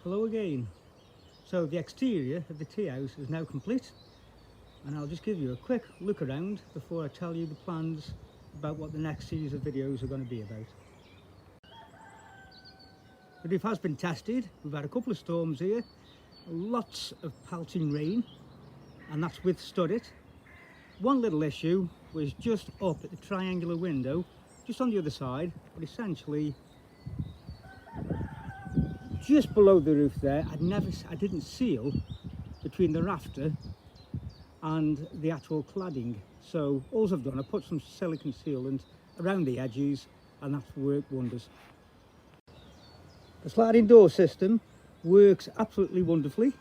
Hello again. So the exterior of the tea house is now complete, and I'll just give you a quick look around before I tell you the plans about what the next series of videos are going to be about. The roof has been tested. We've had a couple of storms here, lots of pelting rain, and that's withstood it. One little issue was just up at the triangular window, just on the other side, but essentially just below the roof there, I didn't seal between the rafter and the actual cladding. So all I've done, I put some silicone sealant around the edges, and that's worked wonders. The sliding door system works absolutely wonderfully.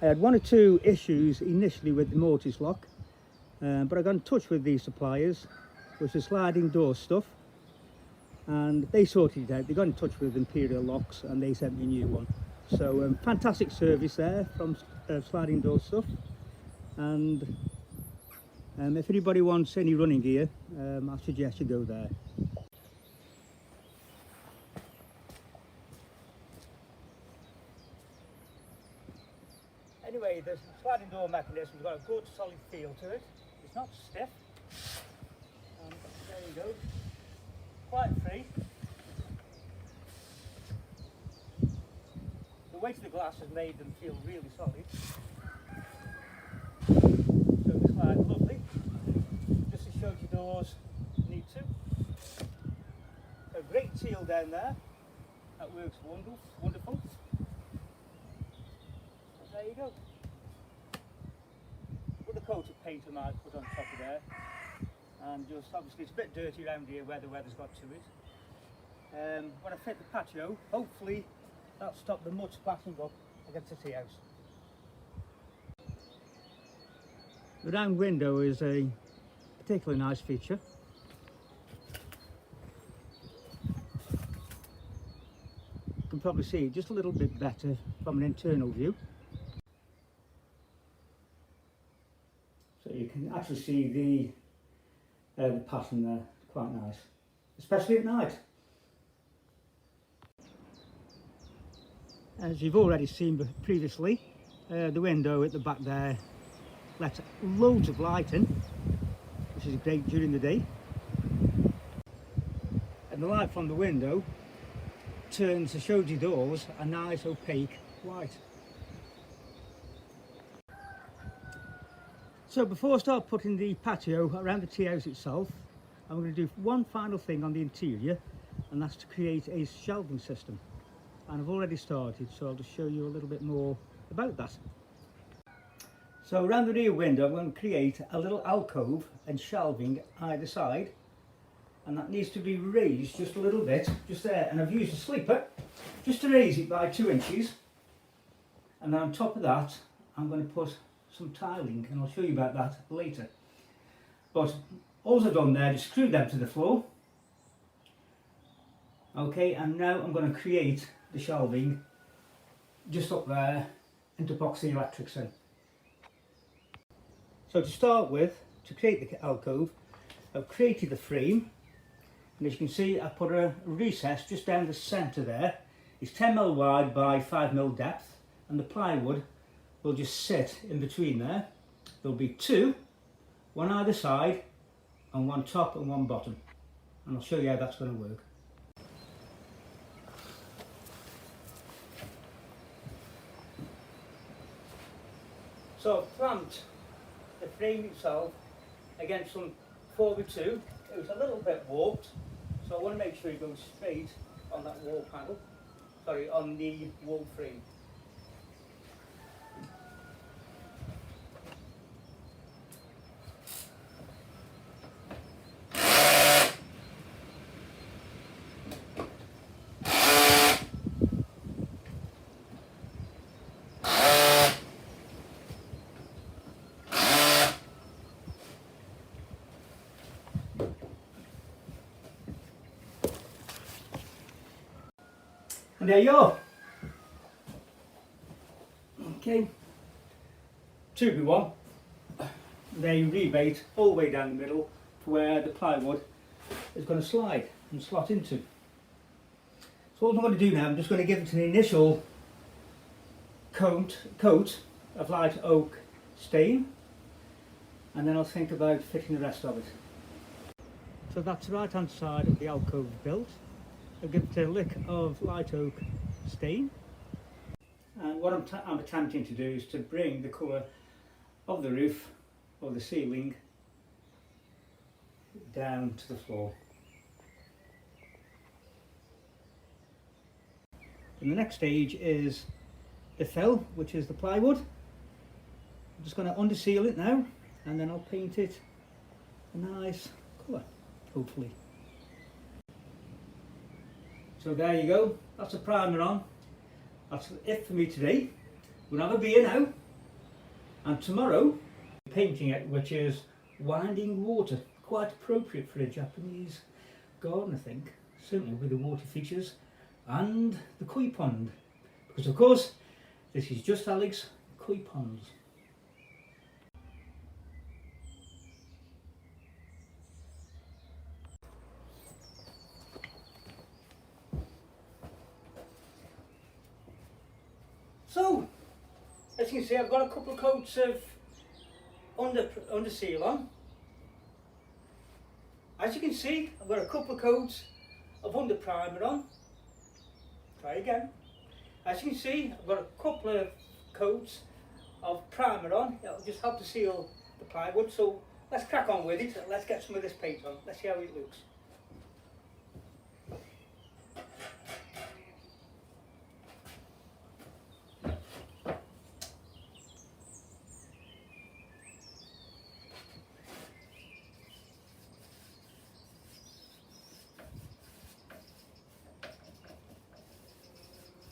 I had one or two issues initially with the mortise lock, but I got in touch with these suppliers, which is sliding door stuff, and they sorted it out. They got in touch with Imperial Locks and they sent me a new one. So fantastic service there from sliding door stuff. And if anybody wants any running gear, I suggest you go there. Anyway, the sliding door mechanism's got a good solid feel to it. It's not stiff. There you go. Quite free. The weight of the glass has made them feel really solid. So the slide lovely. Just to show you doors need to. So great seal down there. That works wonderful. And there you go. With a coat of paint I might put on top of there. And just obviously it's a bit dirty around here where the weather's got to it. When I fit the patio, hopefully that'll stop the mud splashing up against the tea house. The round window is a particularly nice feature. You can probably see it just a little bit better from an internal view. So you can actually see the pattern there, quite nice, especially at night. As you've already seen previously, the window at the back there lets loads of light in, which is great during the day. And the light from the window turns the shoji doors a nice opaque white. So before I start putting the patio around the tea house itself, I'm going to do one final thing on the interior, and that's to create a shelving system. And I've already started, so I'll just show you a little bit more about that. So around the rear window I'm going to create a little alcove and shelving either side, and that needs to be raised just a little bit, just there. And I've used a sleeper just to raise it by 2 inches, and on top of that I'm going to put some tiling, and I'll show you about that later. But all I've done there is screw them to the floor. Okay, and now I'm going to create the shelving just up there and to box the electrics in. So to start with, to create the alcove, I've created the frame, and as you can see I put a recess just down the centre there. It's 10mm wide by 5mm depth, and the plywood will just sit in between there. There'll be 2, one either side, and one top and one bottom, and I'll show you how that's going to work. So I've clamped the frame itself against some 4x2. It was a little bit warped, so I want to make sure it goes straight on that wall panel, sorry, on the wall frame. And there you are. Okay, 2x1. They rebate all the way down the middle to where the plywood is going to slide and slot into. So what I'm going to do now, I'm just going to give it an initial coat of light oak stain, and then I'll think about fitting the rest of it. So that's the right hand side of the alcove built. I'll give it a lick of light oak stain, and what I'm attempting to do is to bring the colour of the roof or the ceiling down to the floor. And the next stage is the fill, which is the plywood. I'm just going to underseal it now, and then I'll paint it a nice colour, hopefully. So there you go, that's a primer on. That's it for me today. We'll have a beer now, and tomorrow painting it, which is winding water, quite appropriate for a Japanese garden, I think, certainly with the water features and the koi pond, because of course this is just Alex koi ponds. So as you can see, I've got a couple of coats of under seal on. As you can see, I've got a couple of coats of under primer on. Try again. As you can see, I've got a couple of coats of primer on. It'll just help to seal the plywood. So let's crack on with it. Let's get some of this paint on. Let's see how it looks.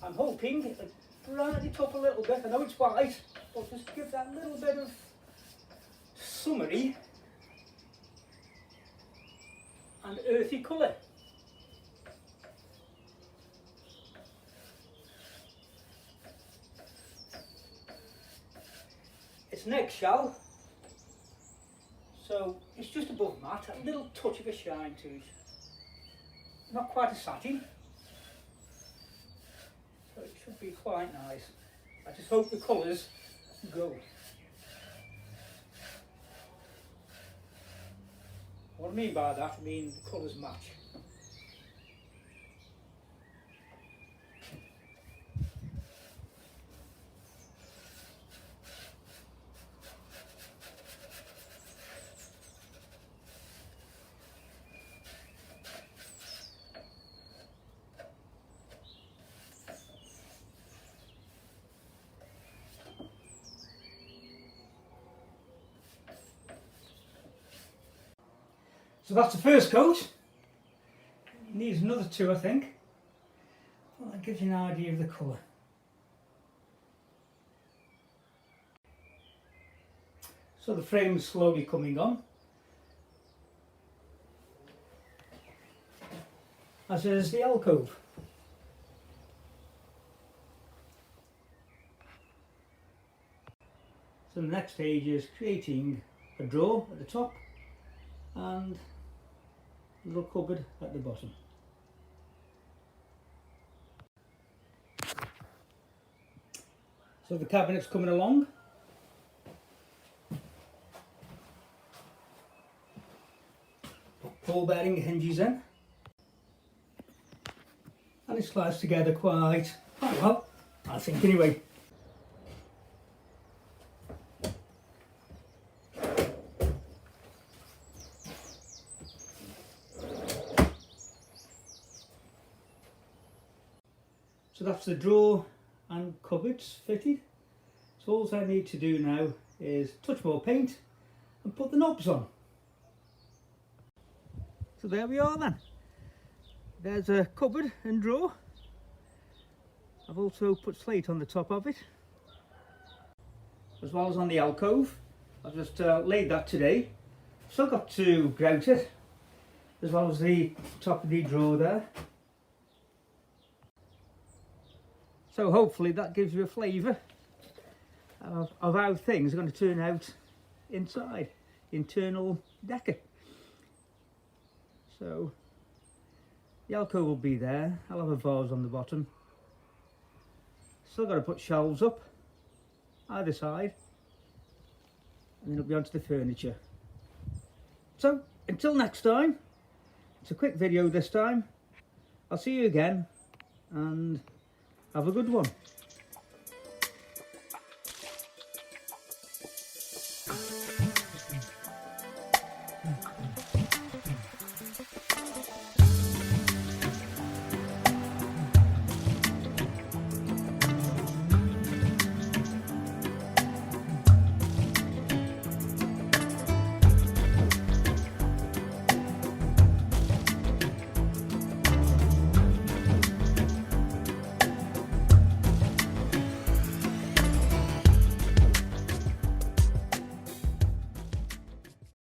I'm hoping it'll brighten it up a little bit. I know it's white, but just give that little bit of summery and earthy colour. It's an eggshell, so it's just above matte, a little touch of a shine to it. Not quite a satin. So it should be quite nice. I just hope the colours go. What I mean by that, I mean the colours match. So that's the first coat. It needs another two, I think. Well, that gives you an idea of the colour. So the frame's slowly coming on, as is the alcove. So the next stage is creating a drawer at the top and a little cupboard at the bottom. So the cabinet's coming along. Ball bearing hinges in, and it slides together quite well, I think anyway. So that's the drawer and cupboards fitted. So all I need to do now is touch more paint and put the knobs on. So there we are then. There's a cupboard and drawer. I've also put slate on the top of it, as well as on the alcove. I've just laid that today. Still got to grout it, as well as the top of the drawer there. So hopefully that gives you a flavour of how things are going to turn out inside, internal decor. So the alcove will be there. I'll have a vase on the bottom. Still got to put shelves up either side, and then it'll be onto the furniture. So until next time, it's a quick video this time. I'll see you again, and have a good one.